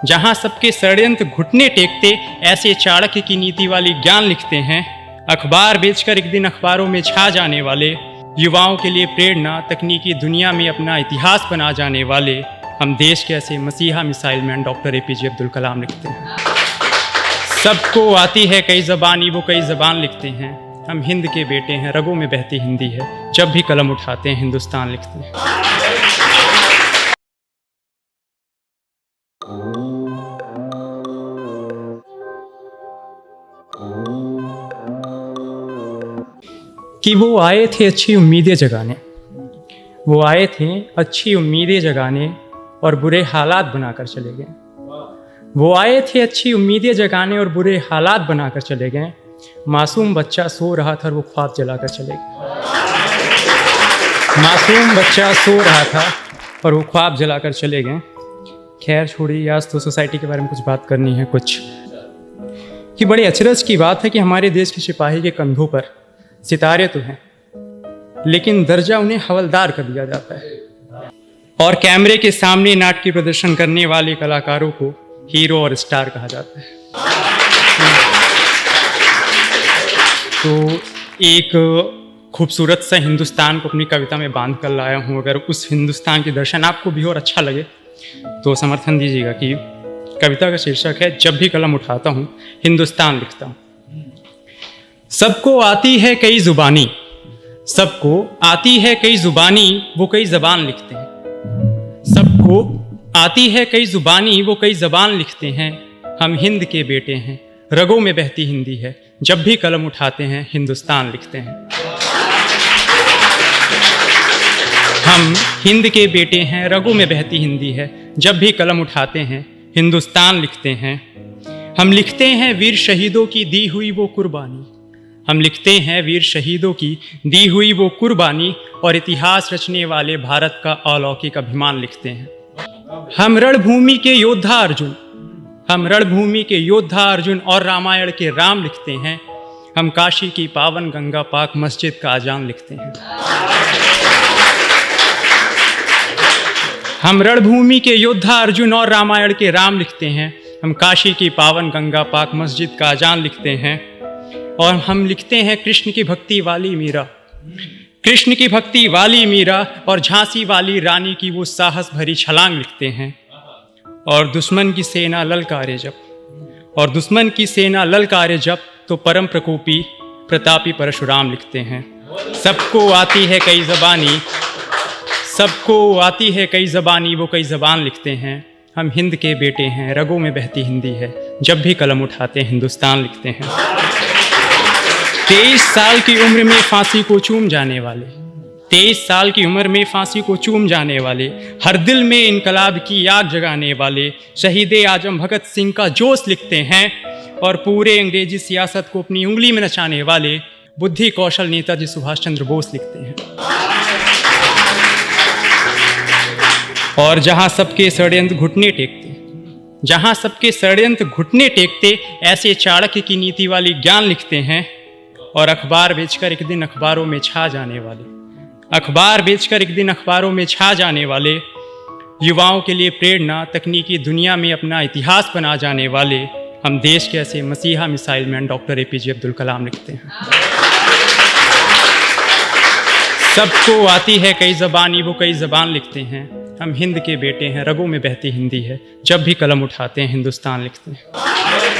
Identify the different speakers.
Speaker 1: जहाँ सबके षड्यंत्र घुटने टेकते ऐसे चाणक्य की नीति वाली ज्ञान लिखते हैं। अखबार बेचकर एक दिन अखबारों में छा जाने वाले, युवाओं के लिए प्रेरणा तकनीकी दुनिया में अपना इतिहास बना जाने वाले हम देश के ऐसे मसीहा missile man doctor APJ Abdul Kalam लिखते हैं। सबको आती है कई ज़बानी, वो कई ज़बान लिखते हैं। हम हिंद के बेटे हैं, रगों में बहती हिंदी है, जब भी कलम उठाते हैं हिंदुस्तान लिखते हैं। कि वो आए थे अच्छी उम्मीदें जगाने, वो आए थे अच्छी उम्मीदें जगाने और बुरे हालात बनाकर चले गए। वो आए थे अच्छी उम्मीदें जगाने और बुरे हालात बनाकर चले गए। मासूम बच्चा सो रहा था और वो ख्वाब जलाकर चले गए। मासूम बच्चा सो रहा था और वो ख्वाब जलाकर चले गए। खैर छोड़िए, आज तो सोसाइटी के बारे में कुछ बात करनी है। कुछ कि बड़े अचरज की बात है कि हमारे देश के सिपाही के कंधों पर सितारे तो हैं, लेकिन दर्जा उन्हें हवलदार कर दिया जाता है, और कैमरे के सामने नाटकीय प्रदर्शन करने वाले कलाकारों को हीरो और स्टार कहा जाता है। तो एक खूबसूरत सा हिंदुस्तान को अपनी कविता में बांध कर लाया हूँ। अगर उस हिंदुस्तान के दर्शन आपको भी और अच्छा लगे तो समर्थन दीजिएगा कि कविता का शीर्षक है जब भी कलम उठाता हूँ हिंदुस्तान लिखता हूँ। सबको आती है कई जुबानी, सबको आती है कई जुबानी, वो कई जबान लिखते हैं। सबको आती है कई जुबानी, वो कई जबान लिखते हैं। हम हिंद के बेटे हैं, रगों में बहती हिंदी है, जब भी कलम उठाते हैं हिंदुस्तान लिखते हैं। हम हिंद के बेटे हैं, रगों में बहती हिंदी है, जब भी कलम उठाते हैं हिंदुस्तान लिखते हैं। हम लिखते हैं वीर शहीदों की दी हुई वो कुर्बानी, हम लिखते हैं वीर शहीदों की दी हुई वो कुर्बानी, और इतिहास रचने वाले भारत का अलौकिक अभिमान लिखते हैं। हम रणभूमि के योद्धा अर्जुन, हम रणभूमि के योद्धा अर्जुन और रामायण के राम लिखते हैं। हम काशी की पावन गंगा पाक मस्जिद का अजान लिखते हैं। हम रणभूमि के योद्धा अर्जुन और रामायण के राम लिखते हैं। हम काशी की पावन गंगा पाक मस्जिद का अजान लिखते हैं। और हम लिखते हैं कृष्ण की भक्ति वाली मीरा, कृष्ण की भक्ति वाली मीरा और झांसी वाली रानी की वो साहस भरी छलांग लिखते हैं। और दुश्मन की सेना ललकारे जब, और दुश्मन की सेना ललकारे जब, तो परम प्रकोपी प्रतापी परशुराम लिखते हैं। सबको आती है कई ज़बानी, सबको आती है कई ज़बानी, वो कई ज़बान लिखते हैं। हम हिंद के बेटे हैं, रगों में बहती हिंदी है, जब भी कलम उठाते हैं हिंदुस्तान लिखते हैं। 23 साल की उम्र में फांसी को चूम जाने वाले, 23 साल की उम्र में फांसी को चूम जाने वाले, हर दिल में इनकलाब की आग जगाने वाले शहीद आजम भगत सिंह का जोश लिखते हैं। और पूरे अंग्रेजी सियासत को अपनी उंगली में नचाने वाले बुद्धि कौशल नेताजी सुभाष चंद्र बोस लिखते हैं। और जहां सबके षड्यंत्र घुटने टेकते, जहां सबके षड्यंत्र घुटने टेकते ऐसे चाणक्य की नीति वाली ज्ञान लिखते हैं। और अखबार बेचकर एक दिन अखबारों में छा जाने वाले, अखबार बेचकर एक दिन अखबारों में छा जाने वाले, युवाओं के लिए प्रेरणा तकनीकी दुनिया में अपना इतिहास बना जाने वाले हम देश के ऐसे मसीहा missile man doctor APJ Abdul Kalam लिखते हैं। सबको आती है कई ज़बानी, वो कई ज़बान लिखते हैं। हम हिंद के बेटे हैं, रगों में बहती हिंदी है, जब भी कलम उठाते हैं हिंदुस्तान लिखते हैं।